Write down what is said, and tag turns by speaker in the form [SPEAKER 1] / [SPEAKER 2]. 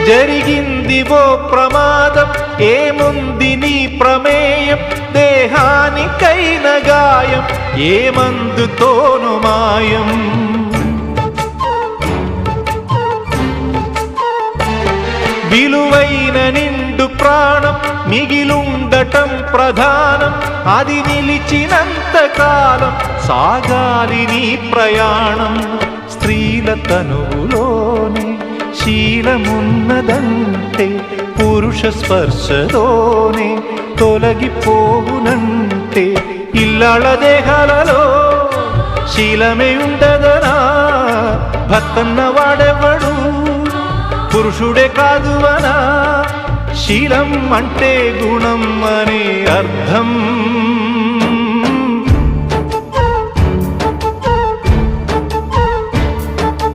[SPEAKER 1] జరిగింది ఓ ప్రమాదం, ఏముంది నీ ప్రమేయం, దేహానికైన గాయం ఏ మందుతోను మాయం. విలువైన నిండు ప్రాణం మిగిలుండటం ప్రధానం, అది నిలిచినంత కాలం సాగాలి నీ ప్రయాణం. స్త్రీల తనువులోనే శీలమున్నదంటే పురుష స్పర్శతోనే తొలగిపోవునంటే, ఇల్లాళ దేహాలలో శీలమే ఉండదనా, భర్తన్న వాడెవడు పురుషుడే కాదువనా. శీలం అంటే గుణం అనే అర్థం.